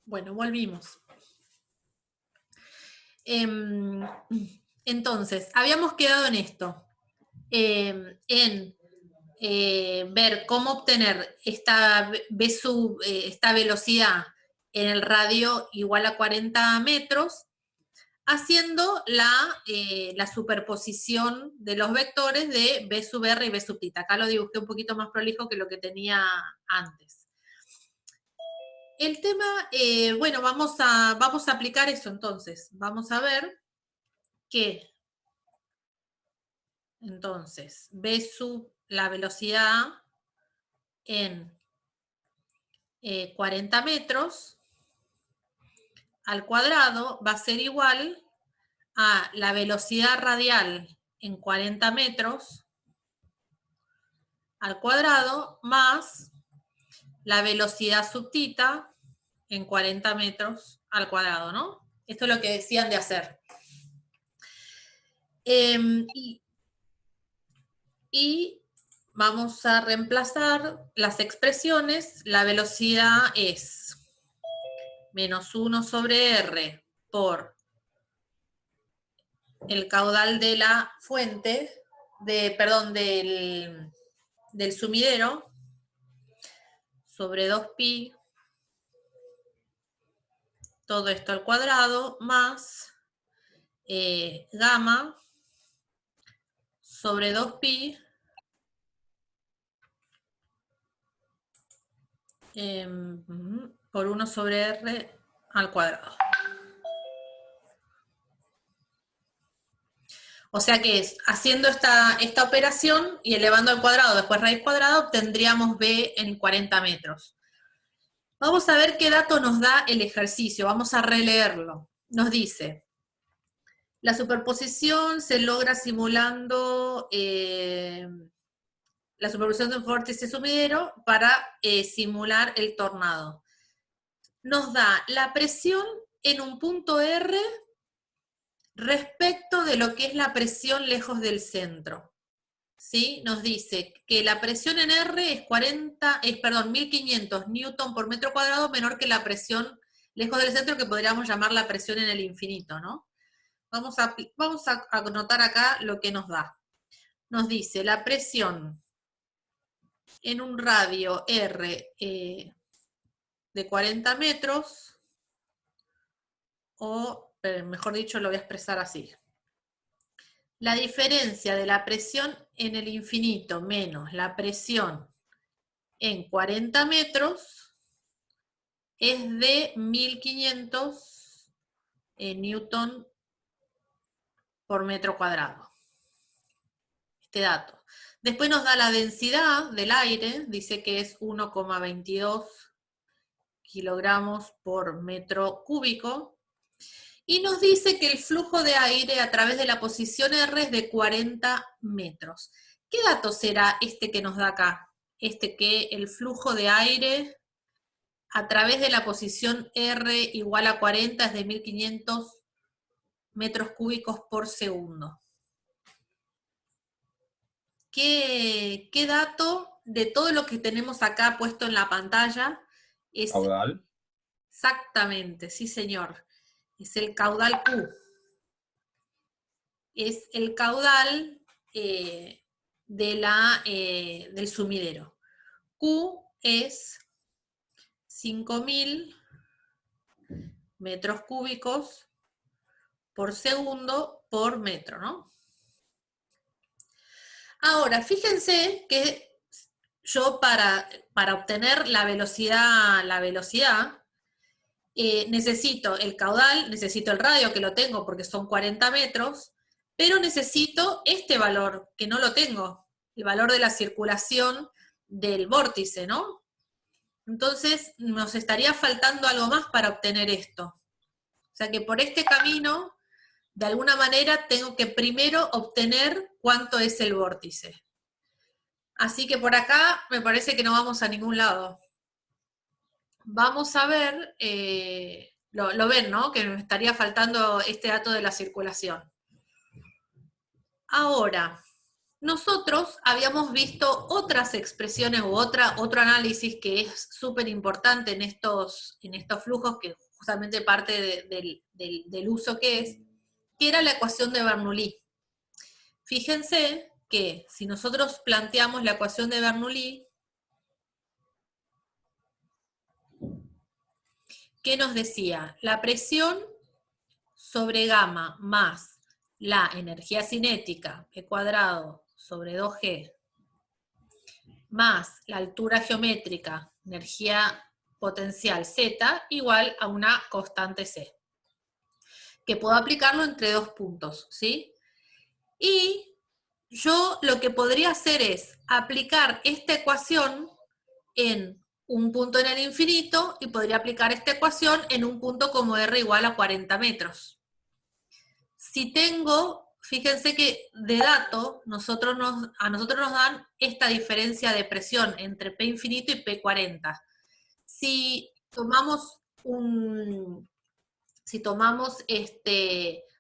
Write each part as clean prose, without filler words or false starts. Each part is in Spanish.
Bueno, volvimos. Entonces, habíamos quedado en esto, en ver cómo obtener esta velocidad en el radio igual a 40 metros, haciendo la superposición de los vectores de B sub R y B sub θ. Acá lo dibujé un poquito más prolijo que lo que tenía antes. El tema, bueno, vamos a aplicar eso entonces. Vamos a ver que, entonces, B sub la velocidad en 40 metros al cuadrado va a ser igual a la velocidad radial en 40 metros al cuadrado más la velocidad sub θ en 40 metros al cuadrado, ¿no? Esto es lo que decían de hacer. Y vamos a reemplazar las expresiones. La velocidad es menos 1 sobre R por el caudal de la fuente, del sumidero, sobre 2pi, todo esto al cuadrado, más gamma sobre 2pi por 1 sobre R al cuadrado. O sea que haciendo esta operación y elevando al cuadrado, después raíz cuadrada, obtendríamos B en 40 metros. Vamos a ver qué dato nos da el ejercicio, vamos a releerlo. Nos dice, la superposición se logra simulando la superposición de un vórtice sumidero para simular el tornado. Nos da la presión en un punto R respecto de lo que es la presión lejos del centro. ¿Sí? Nos dice que la presión en R es 1500 newton por metro cuadrado menor que la presión lejos del centro, que podríamos llamar la presión en el infinito, ¿no? Vamos a anotar acá lo que nos da. Nos dice la presión en un radio R de 40 metros, o mejor dicho, lo voy a expresar así. La diferencia de la presión en el infinito menos la presión en 40 metros es de 1500 newton por metro cuadrado. Este dato. Después nos da la densidad del aire, dice que es 1,22 kilogramos por metro cúbico, y nos dice que el flujo de aire a través de la posición R es de 40 metros. ¿Qué dato será este que nos da acá? Que el flujo de aire a través de la posición R igual a 40 es de 1500 metros cúbicos por segundo. ¿Qué dato de todo lo que tenemos acá puesto en la pantalla es? ¿Caudal? Exactamente, sí señor. Es el caudal Q. Es el caudal del sumidero. Q es 5000 metros cúbicos por segundo por metro, ¿no? Ahora, fíjense que yo para obtener la velocidad, necesito el caudal, necesito el radio, que lo tengo porque son 40 metros, pero necesito este valor, que no lo tengo, el valor de la circulación del vórtice, ¿no? Entonces, nos estaría faltando algo más para obtener esto. O sea que por este camino, de alguna manera, tengo que primero obtener cuánto es el vórtice. Así que por acá me parece que no vamos a ningún lado. Vamos a ver, lo ven, ¿no? Que me estaría faltando este dato de la circulación. Ahora, nosotros habíamos visto otras expresiones u otro análisis que es súper importante en estos flujos, que justamente parte del uso que era la ecuación de Bernoulli. Fíjense que si nosotros planteamos la ecuación de Bernoulli, ¿qué nos decía? La presión sobre gamma más la energía cinética, E cuadrado sobre 2G, más la altura geométrica, energía potencial Z, igual a una constante C, que puedo aplicarlo entre dos puntos, ¿sí? Y yo lo que podría hacer es aplicar esta ecuación en un punto en el infinito y podría aplicar esta ecuación en un punto como R igual a 40 metros. Si tengo, fíjense que de dato, a nosotros nos dan esta diferencia de presión entre P infinito y P40. Si tomamos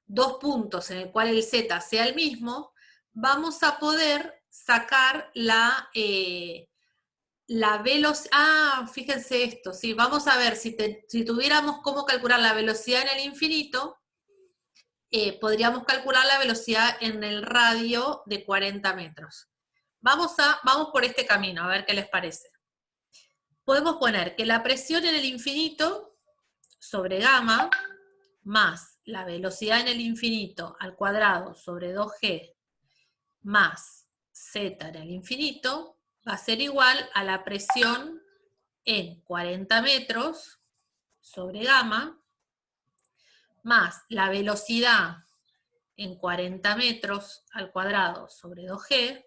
dos puntos en el cual el Z sea el mismo, vamos a poder sacar la velocidad. Fíjense esto, ¿sí? Vamos a ver, si tuviéramos cómo calcular la velocidad en el infinito, podríamos calcular la velocidad en el radio de 40 metros. Vamos por este camino, a ver qué les parece. Podemos poner que la presión en el infinito sobre gamma más la velocidad en el infinito al cuadrado sobre 2G más Z en el infinito va a ser igual a la presión en 40 metros sobre gamma más la velocidad en 40 metros al cuadrado sobre 2G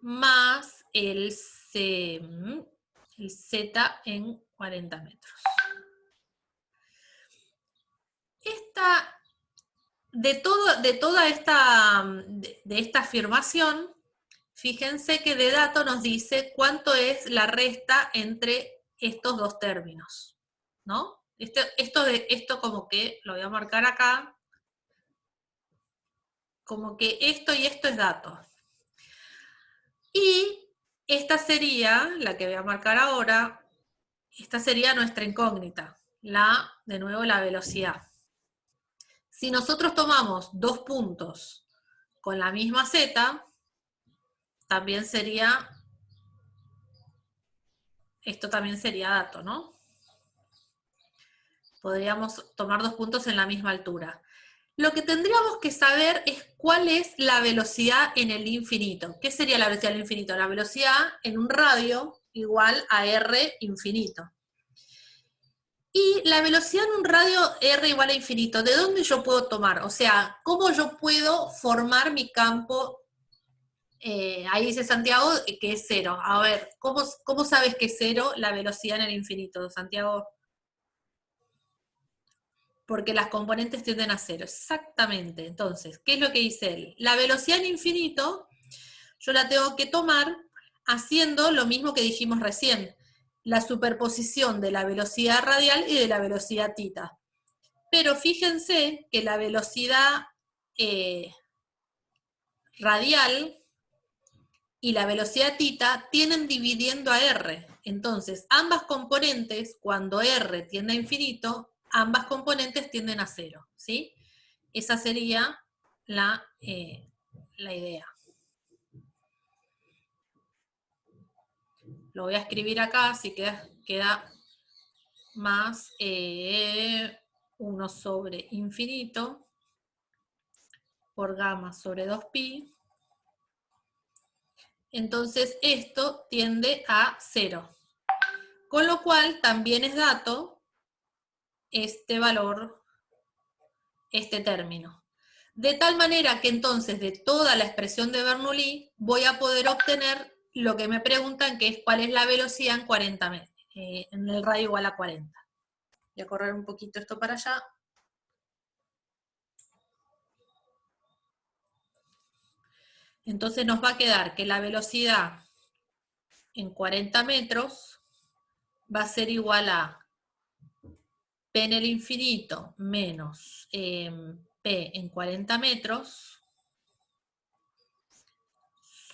más el Z en 40 metros. De toda esta afirmación, fíjense que de dato nos dice cuánto es la resta entre estos dos términos, ¿no? Esto como que lo voy a marcar acá, como que esto y esto es dato. Y esta sería, la que voy a marcar ahora, esta sería nuestra incógnita, de nuevo la velocidad. Si nosotros tomamos dos puntos con la misma Z, también sería, esto también sería dato, ¿no? Podríamos tomar dos puntos en la misma altura. Lo que tendríamos que saber es cuál es la velocidad en el infinito. ¿Qué sería la velocidad en el infinito? La velocidad en un radio igual a R infinito. Y la velocidad en un radio R igual a infinito, ¿de dónde yo puedo tomar? O sea, ¿cómo yo puedo formar mi campo? Ahí dice Santiago que es cero. A ver, ¿cómo sabes que es cero la velocidad en el infinito, Santiago? Porque las componentes tienden a cero. Exactamente. Entonces, ¿qué es lo que dice él? La velocidad en infinito, yo la tengo que tomar haciendo lo mismo que dijimos recién, la superposición de la velocidad radial y de la velocidad tita. Pero fíjense que la velocidad radial y la velocidad tita tienden dividiendo a R. Entonces, ambas componentes, cuando R tiende a infinito, ambas componentes tienden a cero, ¿sí? Esa sería la idea. Lo voy a escribir acá, así que queda más 1 sobre infinito por gamma sobre 2pi. Entonces esto tiende a 0. Con lo cual también es dato este valor, este término. De tal manera que entonces de toda la expresión de Bernoulli voy a poder obtener lo que me preguntan, que es cuál es la velocidad en 40 metros, en el radio igual a 40. Voy a correr un poquito esto para allá. Entonces nos va a quedar que la velocidad en 40 metros va a ser igual a P en el infinito menos P en 40 metros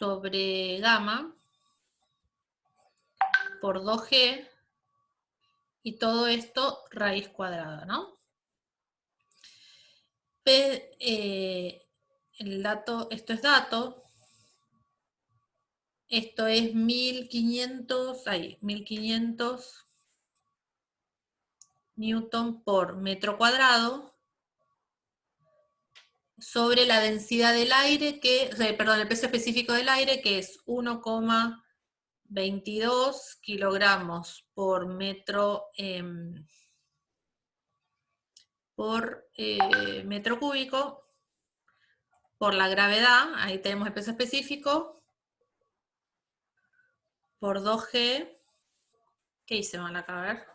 sobre gamma por 2G, y todo esto raíz cuadrada, ¿no? El dato, esto es dato, esto es 1500, ahí, 1500 newton por metro cuadrado, sobre la densidad del aire, perdón, el peso específico del aire, que es 1,22 kilogramos por metro, metro cúbico, por la gravedad, ahí tenemos el peso específico, por 2G, ¿qué hice mal acá? A ver.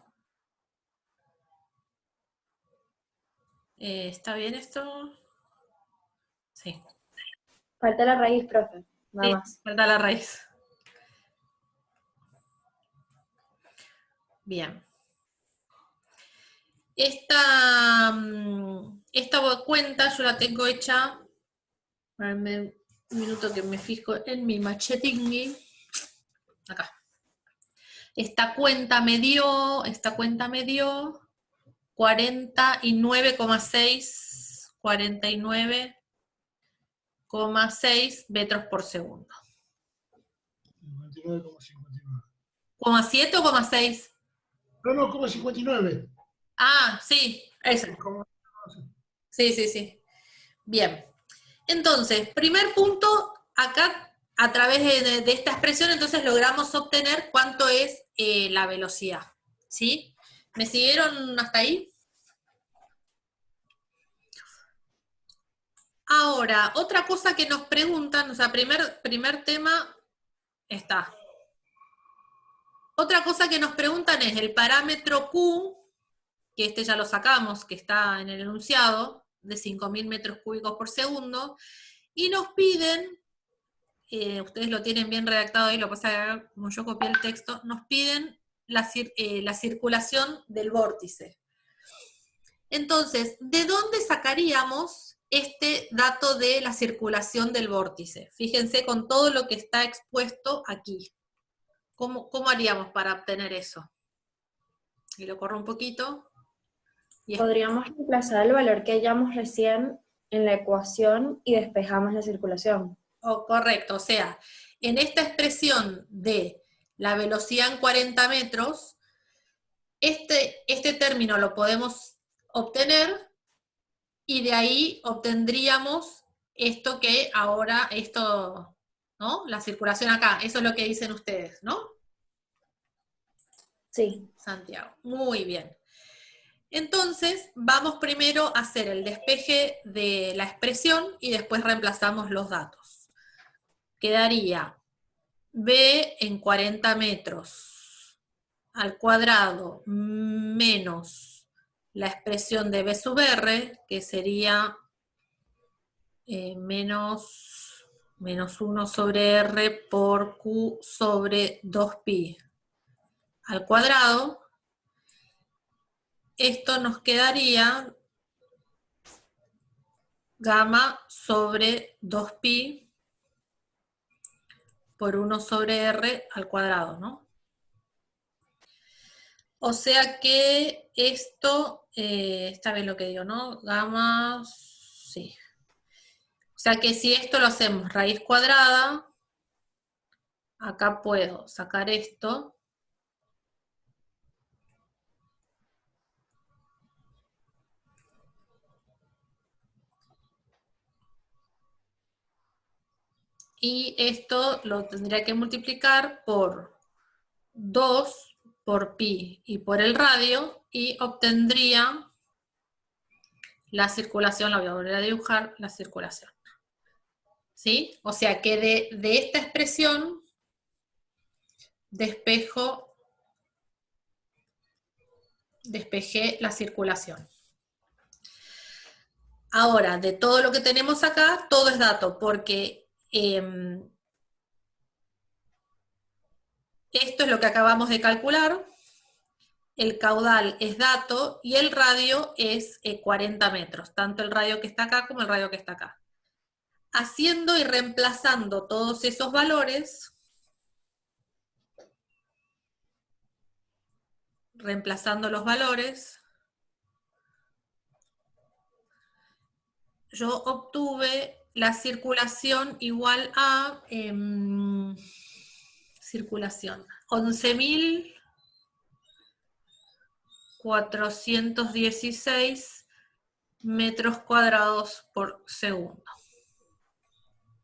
¿Está bien esto? Sí. Falta la raíz, profe, nada Sí, más. falta la raíz. Bien. Esta cuenta yo la tengo hecha, un minuto que me fijo en mi machetingui. Acá. Esta cuenta me dio 49,6 metros por segundo. 59,59. ¿,7 o 0,6? No, 59. Ah, sí, eso. Sí, sí, sí. Bien. Entonces, primer punto, acá a través de esta expresión, entonces logramos obtener cuánto es la velocidad. ¿Sí? ¿Me siguieron hasta ahí? Ahora, otra cosa que nos preguntan, o sea, primer tema está. Otra cosa que nos preguntan es el parámetro Q, que este ya lo sacamos, que está en el enunciado, de 5.000 metros cúbicos por segundo, y nos piden, ustedes lo tienen bien redactado ahí, lo que pasa es que como yo copié el texto, nos piden la circulación del vórtice. Entonces, ¿de dónde sacaríamos este dato de la circulación del vórtice? Fíjense con todo lo que está expuesto aquí. ¿Cómo haríamos para obtener eso? Y lo corro un poquito. Podríamos reemplazar el valor que hallamos recién en la ecuación y despejamos la circulación. Correcto, o sea, en esta expresión de la velocidad en 40 metros, este término lo podemos obtener y de ahí obtendríamos esto que ahora, ¿no? La circulación acá, eso es lo que dicen ustedes, ¿no? Sí. Santiago, muy bien. Entonces, vamos primero a hacer el despeje de la expresión y después reemplazamos los datos. Quedaría B en 40 metros al cuadrado menos la expresión de B sub R, que sería menos 1 sobre R por Q sobre 2pi al cuadrado. Esto nos quedaría gamma sobre 2pi por 1 sobre R al cuadrado, ¿no? O sea que esto, está bien lo que digo, ¿no? Gamma, sí. O sea que si esto lo hacemos raíz cuadrada, acá puedo sacar esto. Y esto lo tendría que multiplicar por 2 por pi y por el radio, y obtendría la circulación, la voy a volver a dibujar, la circulación. ¿Sí? O sea que de esta expresión despejé la circulación. Ahora, de todo lo que tenemos acá, todo es dato, porque esto es lo que acabamos de calcular, el caudal es dato y el radio es 40 metros, tanto el radio que está acá como el radio que está acá. haciendo y reemplazando todos esos valores, reemplazando los valores, yo obtuve la circulación igual a circulación 11.416 metros cuadrados por segundo.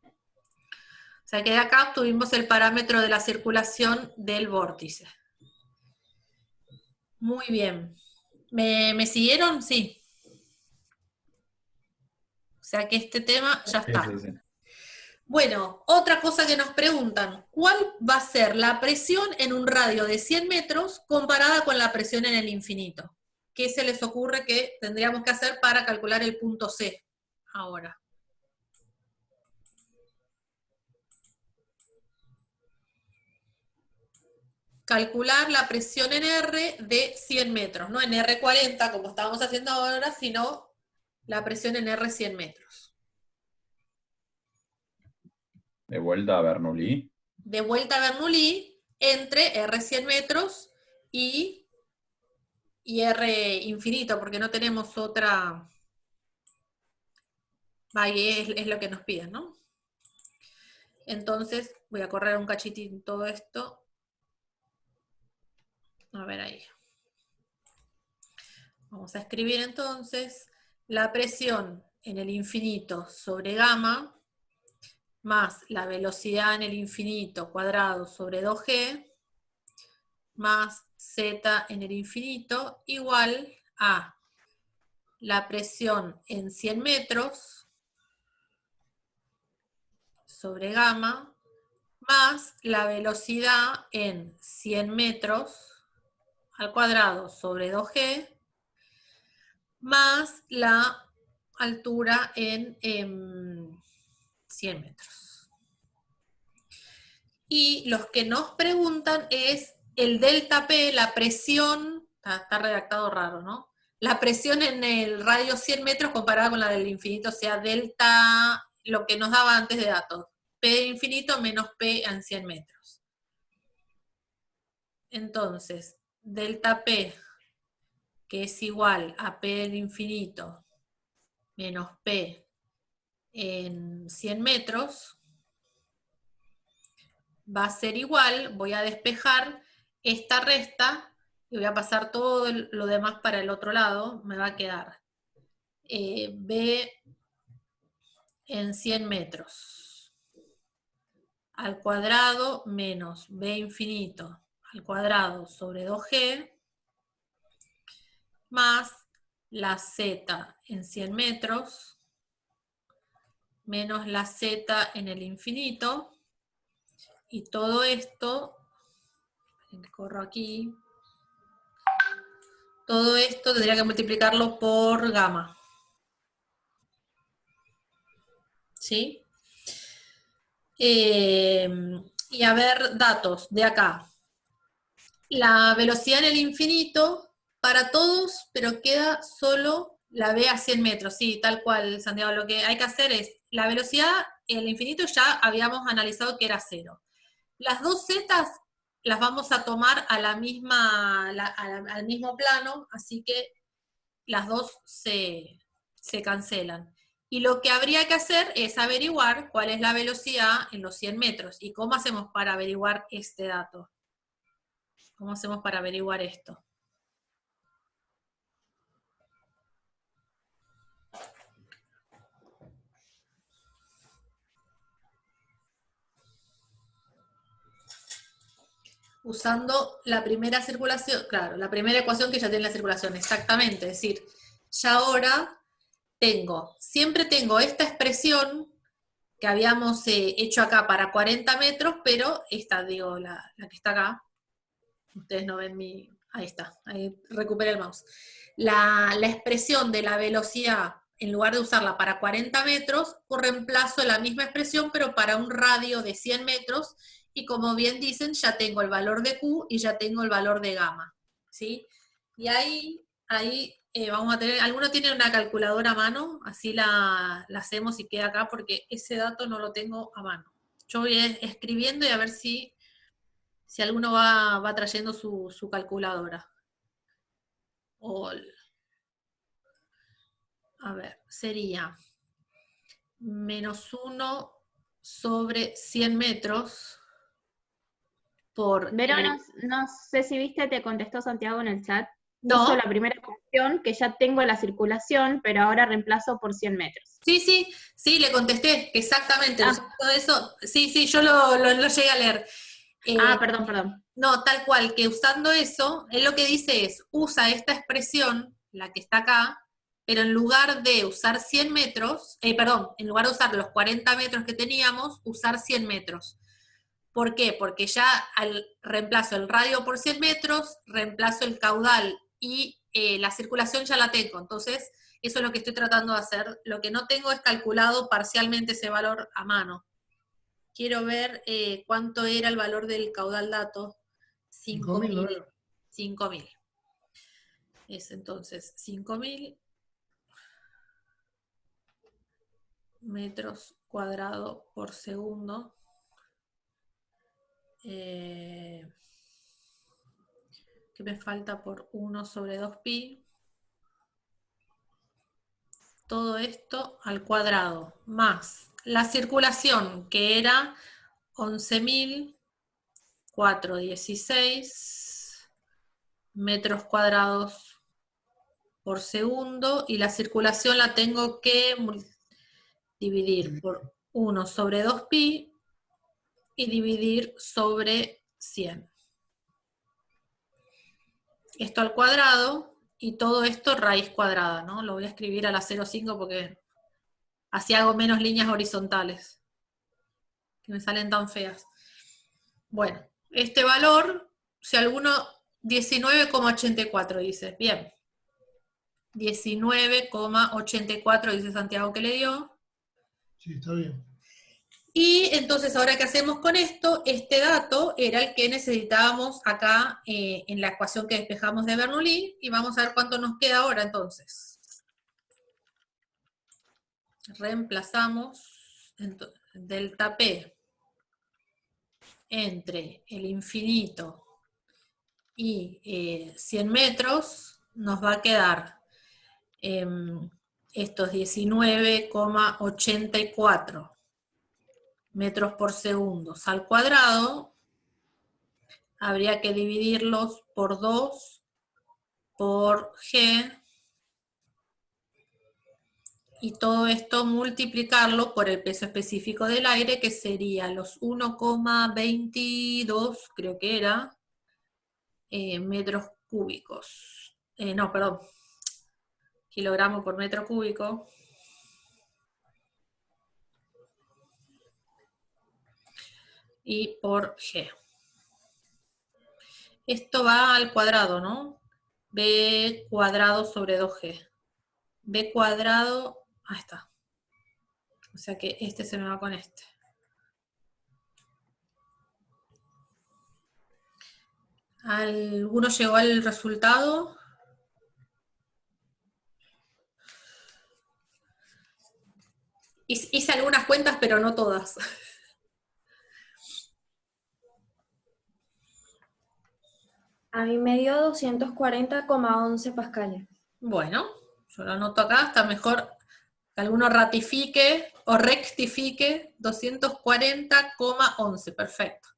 O sea que de acá obtuvimos el parámetro de la circulación del vórtice. Muy bien. ¿Me siguieron? Sí. O sea que este tema ya está. Sí, sí, sí. Bueno, otra cosa que nos preguntan, ¿cuál va a ser la presión en un radio de 100 metros comparada con la presión en el infinito? ¿Qué se les ocurre que tendríamos que hacer para calcular el punto C ahora? Calcular la presión en R de 100 metros, no en R40 como estábamos haciendo ahora, sino la presión en R 100 metros. De vuelta a Bernoulli. De vuelta a Bernoulli entre R 100 metros y R infinito, porque no tenemos otra... Ahí es lo que nos piden, ¿no? Entonces, voy a correr un cachitín todo esto. A ver ahí. Vamos a escribir entonces la presión en el infinito sobre gamma más la velocidad en el infinito cuadrado sobre 2g más z en el infinito igual a la presión en 100 metros sobre gamma más la velocidad en 100 metros al cuadrado sobre 2g más la altura en 100 metros. Y los que nos preguntan es el delta P, la presión, está redactado raro, ¿no? La presión en el radio 100 metros comparada con la del infinito, o sea, delta, lo que nos daba antes de datos, P infinito menos P en 100 metros. Entonces, delta P, que es igual a P del infinito menos P en 100 metros, va a ser igual, voy a despejar esta resta y voy a pasar todo lo demás para el otro lado, me va a quedar B en 100 metros al cuadrado menos B infinito al cuadrado sobre 2G más la Z en 100 metros menos la Z en el infinito, y todo esto, corro aquí, todo esto tendría que multiplicarlo por gamma. ¿Sí? Y a ver, datos de acá. La velocidad en el infinito para todos, pero queda solo la B a 100 metros. Sí, tal cual, Santiago. Lo que hay que hacer es, la velocidad en el infinito ya habíamos analizado que era 0. Las dos zetas las vamos a tomar a la misma, al mismo plano, así que las dos se cancelan. Y lo que habría que hacer es averiguar cuál es la velocidad en los 100 metros. ¿Y cómo hacemos para averiguar este dato? ¿Cómo hacemos para averiguar esto? Usando la primera circulación, claro, la primera ecuación que ya tiene la circulación, exactamente. Es decir, ya ahora siempre tengo esta expresión que habíamos hecho acá para 40 metros, pero esta, digo, la que está acá, ustedes no ven ahí está, ahí recuperé el mouse. La expresión de la velocidad, en lugar de usarla para 40 metros, reemplazo la misma expresión, pero para un radio de 100 metros, y como bien dicen, ya tengo el valor de Q y ya tengo el valor de gamma, ¿sí? Y ahí vamos a tener, ¿alguno tiene una calculadora a mano? Así la hacemos y queda acá, porque ese dato no lo tengo a mano. Yo voy escribiendo y a ver si alguno va trayendo su calculadora. A ver, sería -1 sobre 100 metros por... Vero, no sé si viste, te contestó Santiago en el chat. No. Uso la primera cuestión, que ya tengo la circulación, pero ahora reemplazo por 100 metros. Sí, le contesté, exactamente. Ah. Usando eso, sí, yo lo llegué a leer. Perdón. No, tal cual, que usando eso, él lo que dice es, usa esta expresión, la que está acá, pero en lugar de usar 100 metros, en lugar de usar los 40 metros que teníamos, usar 100 metros. ¿Por qué? Porque ya reemplazo el radio por 100 metros, reemplazo el caudal y la circulación ya la tengo. Entonces, eso es lo que estoy tratando de hacer. Lo que no tengo es calculado parcialmente ese valor a mano. Quiero ver cuánto era el valor del caudal dato. 5.000. 5.000. Es entonces 5.000 metros cuadrados por segundo. ¿Qué me falta por 1 sobre 2pi? Todo esto al cuadrado, más la circulación, que era 11.416 metros cuadrados por segundo, y la circulación la tengo que dividir por 1 sobre 2pi y dividir sobre 100. Esto al cuadrado, y todo esto raíz cuadrada, ¿no? Lo voy a escribir a la 0,5 porque así hago menos líneas horizontales, que me salen tan feas. Bueno, este valor, si alguno, 19,84 dice, bien. 19,84 dice Santiago que le dio. Sí, está bien. Y entonces, ahora, ¿qué hacemos con esto? Este dato era el que necesitábamos acá en la ecuación que despejamos de Bernoulli, y vamos a ver cuánto nos queda ahora, entonces. Reemplazamos delta P entre el infinito y 100 metros, nos va a quedar estos 19,84 metros por segundo al cuadrado. Habría que dividirlos por 2 por G, y todo esto multiplicarlo por el peso específico del aire, que sería los 1,22, creo que era, metros cúbicos. No, perdón, kilogramos por metro cúbico. Y por G. Esto va al cuadrado, ¿no? B cuadrado sobre 2G. B cuadrado, ahí está. O sea que este se me va con este. ¿Alguno llegó al resultado? Hice algunas cuentas, pero no todas. A mí me dio 240,11 pascales. Bueno, yo lo anoto acá, está mejor que alguno ratifique o rectifique. 240,11, perfecto.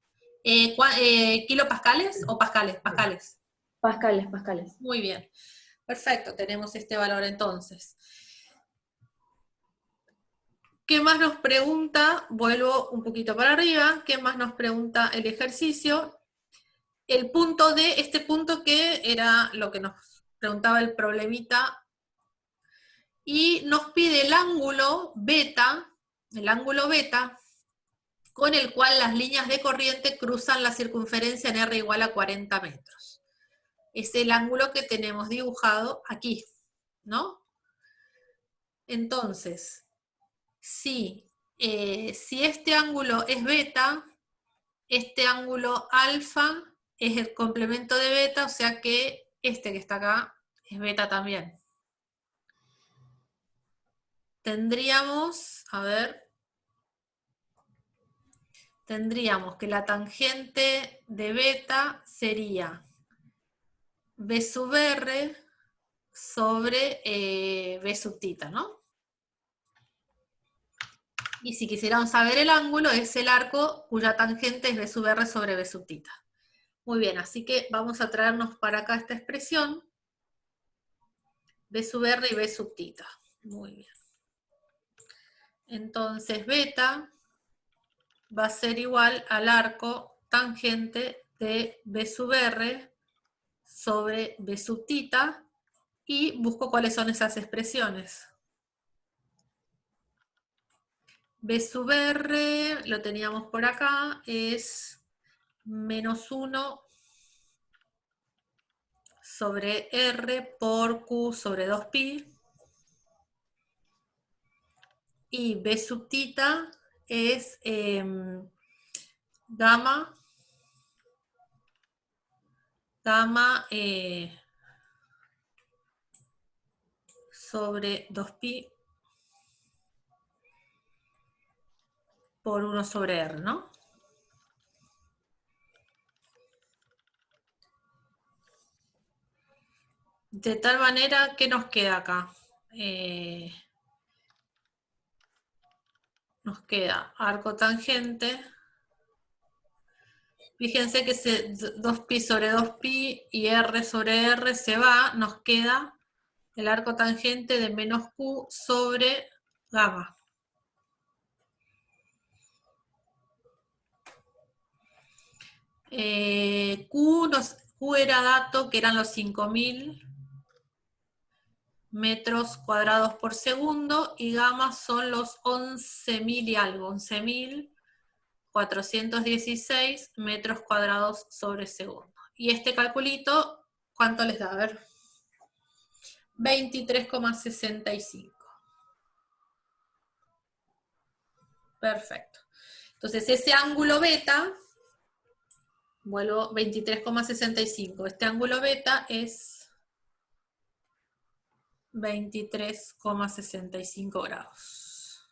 ¿Kilopascales o pascales? Pascales. Pascales. Muy bien, perfecto, tenemos este valor entonces. ¿Qué más nos pregunta? Vuelvo un poquito para arriba. ¿Qué más nos pregunta el ejercicio? El punto D, este punto que era lo que nos preguntaba el problemita, y nos pide el ángulo beta, con el cual las líneas de corriente cruzan la circunferencia en R igual a 40 metros. Es el ángulo que tenemos dibujado aquí, ¿no? Entonces, si este ángulo es beta, este ángulo alfa es el complemento de beta, o sea que este que está acá es beta también. tendríamos, a ver, tendríamos que la tangente de beta sería B sub R sobre B sub tita, ¿no? Y si quisiéramos saber el ángulo, es el arco cuya tangente es B sub R sobre B sub tita. Muy bien, así que vamos a traernos para acá esta expresión. B sub R y B sub tita. Muy bien. Entonces, beta va a ser igual al arco tangente de B sub R sobre B sub tita, y busco cuáles son esas expresiones. B sub R, lo teníamos por acá, es menos 1 sobre R por Q sobre 2pi. Y B sub tita es gamma sobre 2pi por 1 sobre R, ¿no? De tal manera, ¿qué nos queda acá? Nos queda arco tangente. Fíjense que 2pi sobre 2pi y R sobre R se va, nos queda el arco tangente de menos Q sobre gamma. Q era dato, que eran los 5.000 metros cuadrados por segundo, y gamma son los 11.000 y algo, 11.416 metros cuadrados sobre segundo. Y este calculito, ¿cuánto les da? A ver. 23,65. Perfecto. Entonces ese ángulo beta, vuelvo 23,65, este ángulo beta es 23,65 grados.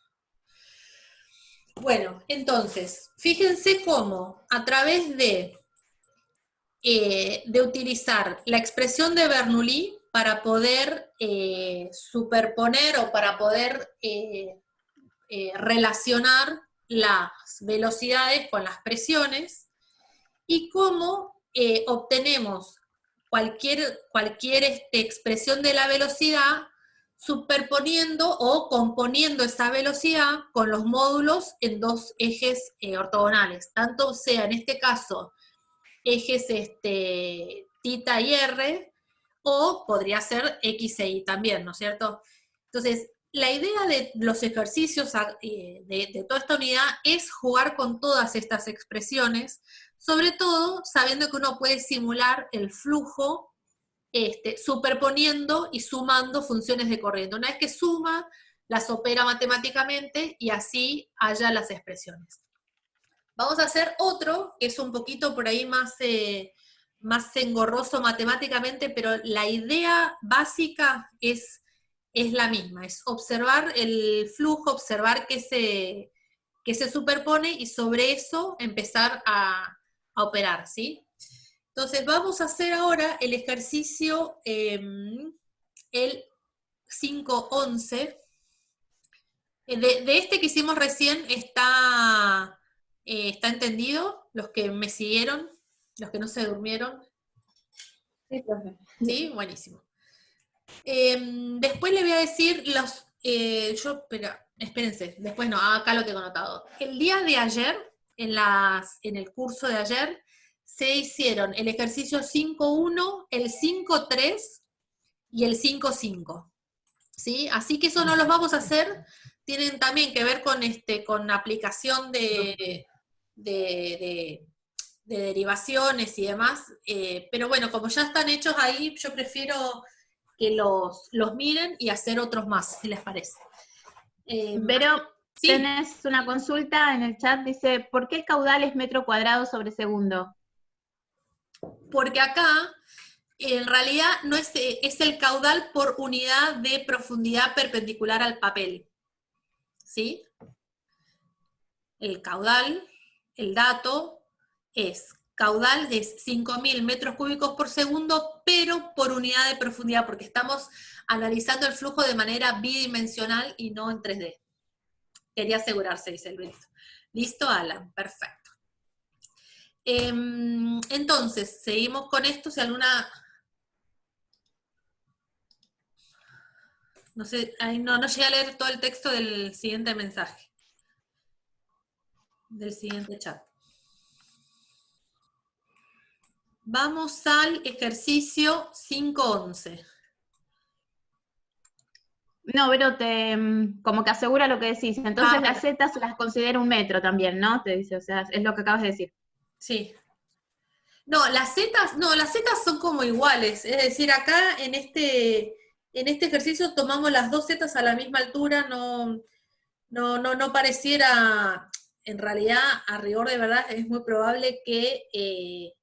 Bueno, entonces, fíjense cómo a través de utilizar la expresión de Bernoulli para poder superponer o para poder relacionar las velocidades con las presiones, y cómo obtenemos cualquier expresión de la velocidad superponiendo o componiendo esa velocidad con los módulos en dos ejes ortogonales, tanto sea en este caso ejes tita y R, o podría ser X e Y también, ¿no es cierto? Entonces, la idea de los ejercicios de toda esta unidad es jugar con todas estas expresiones, sobre todo sabiendo que uno puede simular el flujo superponiendo y sumando funciones de corriente. Una vez que suma, las opera matemáticamente y así haya las expresiones. Vamos a hacer otro, que es un poquito por ahí más engorroso matemáticamente, pero la idea básica es la misma, es observar el flujo, observar que se superpone y sobre eso empezar a operar, ¿sí? Entonces vamos a hacer ahora el ejercicio, el 5.11. De este que hicimos recién ¿está entendido? Los que me siguieron, los que no se durmieron. Sí, profe. Sí, buenísimo. Después le voy a decir espérense, después no, acá lo tengo anotado. El día de ayer, en el curso de ayer, se hicieron el ejercicio 5.1, el 5.3 y el 5.5. ¿Sí? Así que eso no los vamos a hacer, tienen también que ver con aplicación de derivaciones y demás, pero bueno, como ya están hechos ahí, yo prefiero que los miren y hacer otros más, si les parece. Pero sí. tenés una consulta en el chat, dice, ¿por qué el caudal es metro cuadrado sobre segundo? Porque acá, en realidad, no es el caudal por unidad de profundidad perpendicular al papel. ¿sí? El caudal, el dato, es caudal de 5.000 metros cúbicos por segundo, pero por unidad de profundidad, porque estamos analizando el flujo de manera bidimensional y no en 3D. Quería asegurarse, dice el Luis. Listo, Alan, perfecto. Entonces, seguimos con esto, si alguna... No sé, ahí no llegué a leer todo el texto del siguiente mensaje. Del siguiente chat. Vamos al ejercicio 5.11. No, pero como que asegura lo que decís. Entonces las Bueno. zetas las considera un metro también, ¿no? Te dice, o sea, es lo que acabas de decir. Sí. No, las zetas son como iguales. Es decir, acá en este ejercicio tomamos las dos zetas a la misma altura, no pareciera, en realidad, a rigor de verdad, es muy probable que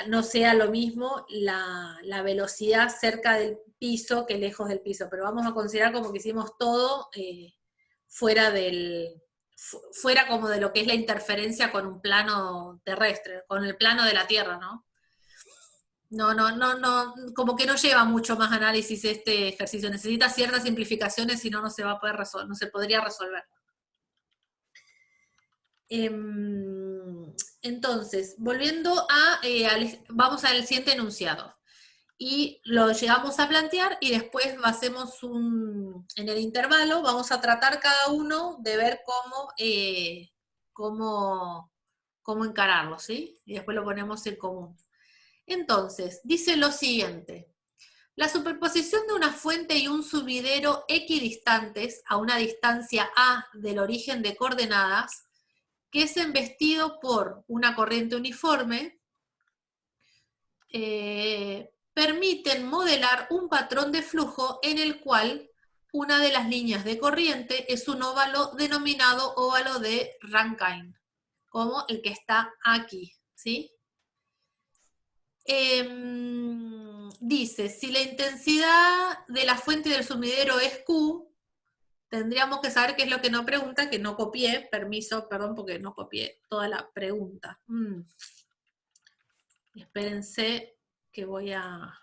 no sea lo mismo la velocidad cerca del piso que lejos del piso, pero vamos a considerar como que hicimos todo fuera como de lo que es la interferencia con un plano terrestre, con el plano de la Tierra, ¿no? No, como que no lleva mucho más análisis este ejercicio, necesita ciertas simplificaciones, si no, no se va a poder resolver, no se podría resolver. Entonces, volviendo vamos al siguiente enunciado. Y lo llegamos a plantear y después hacemos en el intervalo, vamos a tratar cada uno de ver cómo encararlo, ¿sí? Y después lo ponemos en común. Entonces, dice lo siguiente. La superposición de una fuente y un sumidero equidistantes a una distancia A del origen de coordenadas, que es embestido por una corriente uniforme, permiten modelar un patrón de flujo en el cual una de las líneas de corriente es un óvalo denominado óvalo de Rankine, como el que está aquí, ¿sí? Dice, si la intensidad de la fuente del sumidero es Q, tendríamos que saber qué es lo que nos pregunta, que no copié, permiso, perdón, porque no copié toda la pregunta. Espérense que voy a...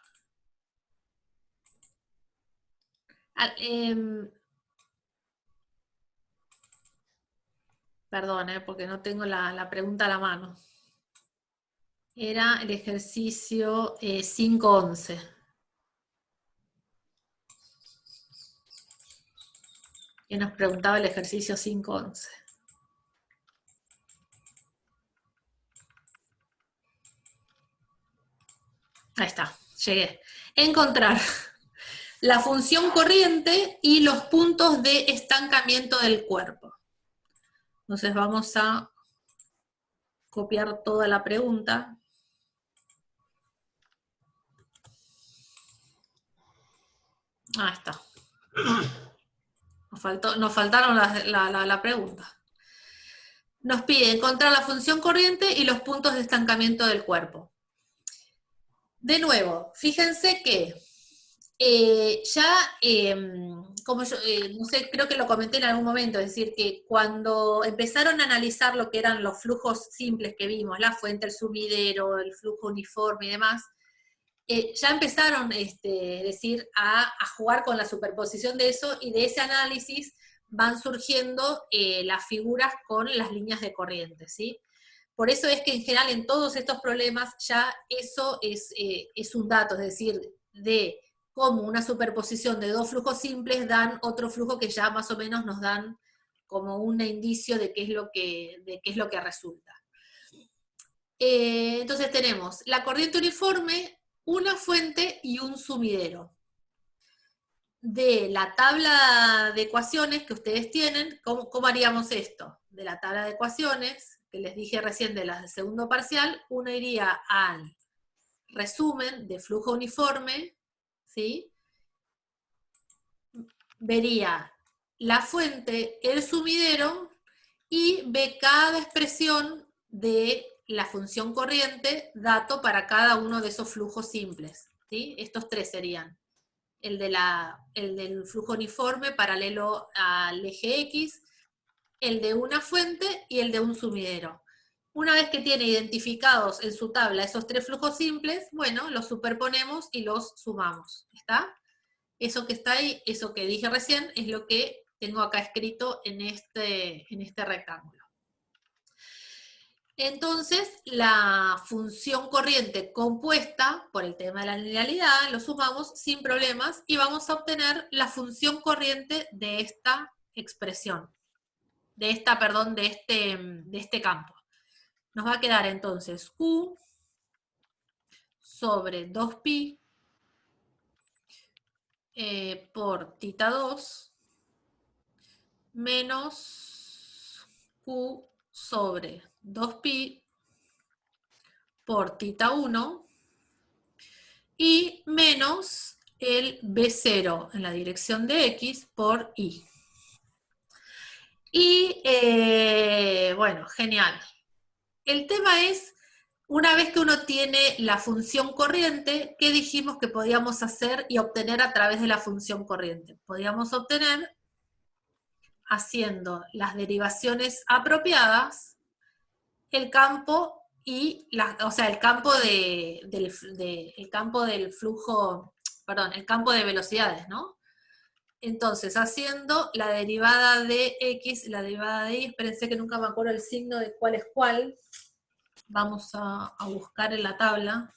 Perdón, porque no tengo la pregunta a la mano. Era el ejercicio 5.11. ¿Qué nos preguntaba el ejercicio 5.11? Ahí está, llegué. Encontrar la función corriente y los puntos de estancamiento del cuerpo. Entonces vamos a copiar toda la pregunta. Ahí está. Nos faltaron la pregunta. Nos pide encontrar la función corriente y los puntos de estancamiento del cuerpo. De nuevo, fíjense que como yo, no sé, creo que lo comenté en algún momento, es decir, que cuando empezaron a analizar lo que eran los flujos simples que vimos, la fuente, el sumidero, el flujo uniforme y demás, ya empezaron a jugar con la superposición de eso, y de ese análisis van surgiendo las figuras con las líneas de corriente, ¿sí? Por eso es que en general en todos estos problemas ya eso es un dato, es decir, de cómo una superposición de dos flujos simples dan otro flujo que ya más o menos nos dan como un indicio de qué es lo que resulta. Entonces tenemos la corriente uniforme, una fuente y un sumidero. De la tabla de ecuaciones que ustedes tienen, ¿cómo haríamos esto? De la tabla de ecuaciones, que les dije recién de las de segundo parcial, uno iría al resumen de flujo uniforme, ¿sí? Vería la fuente, el sumidero, y ve cada expresión de la función corriente, dato para cada uno de esos flujos simples, ¿sí? Estos tres serían. el del flujo uniforme paralelo al eje X, el de una fuente y el de un sumidero. Una vez que tiene identificados en su tabla esos tres flujos simples, bueno, los superponemos y los sumamos. ¿Está? Eso que está ahí, eso que dije recién, es lo que tengo acá escrito en este rectángulo. Entonces, la función corriente compuesta, por el tema de la linealidad, lo sumamos sin problemas y vamos a obtener la función corriente de esta expresión, de este campo. Nos va a quedar entonces Q sobre 2pi por tita 2 menos Q sobre 2pi por tita 1 y menos el B0 en la dirección de X por I. Y bueno, genial. El tema es, una vez que uno tiene la función corriente, ¿qué dijimos que podíamos hacer y obtener a través de la función corriente? Podíamos obtener, haciendo las derivaciones apropiadas, el campo y el campo el campo del flujo, perdón, el campo de velocidades, ¿no? Entonces, haciendo la derivada de X, la derivada de Y, espérense que nunca me acuerdo el signo de cuál es cuál. Vamos a buscar en la tabla.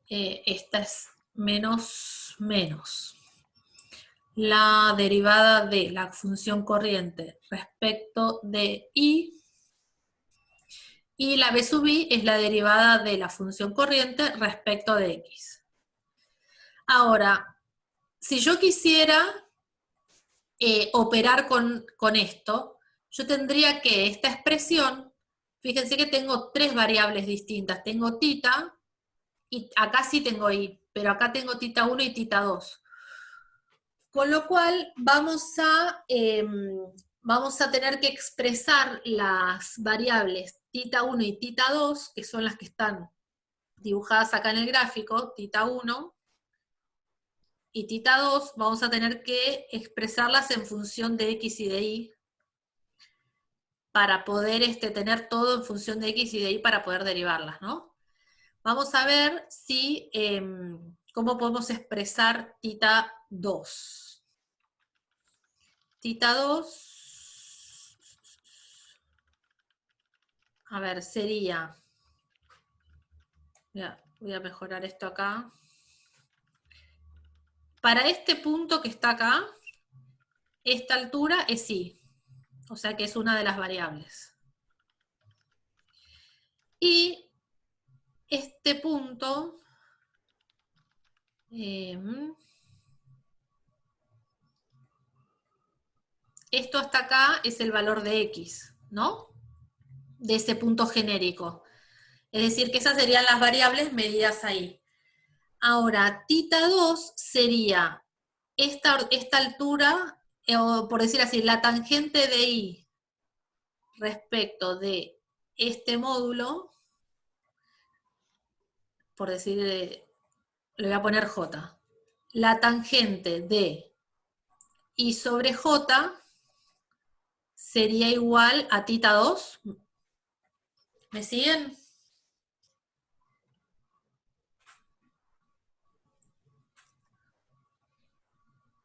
Esta es menos. La derivada de la función corriente respecto de I, y la B sub I es la derivada de la función corriente respecto de X. Ahora, si yo quisiera operar con esto, yo tendría que esta expresión, fíjense que tengo tres variables distintas, tengo tita, y acá sí tengo I, pero acá tengo tita 1 y tita 2. Con lo cual vamos a tener que expresar las variables tita 1 y tita 2, que son las que están dibujadas acá en el gráfico, tita 1 y tita 2, vamos a tener que expresarlas en función de X y de Y, para poder tener todo en función de X y de Y para poder derivarlas, ¿no? Vamos a ver cómo podemos expresar tita 2. Tita 2, a ver, sería, voy a mejorar esto acá. Para este punto que está acá, esta altura es I, o sea que es una de las variables. Y este punto, esto hasta acá es el valor de X, ¿no? De ese punto genérico. Es decir, que esas serían las variables medidas ahí. Ahora, tita 2 sería esta altura, o por decir así, la tangente de I respecto de este módulo, por decir, le voy a poner J. La tangente de I sobre J sería igual a tita 2. ¿Me siguen?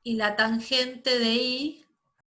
Y la tangente de I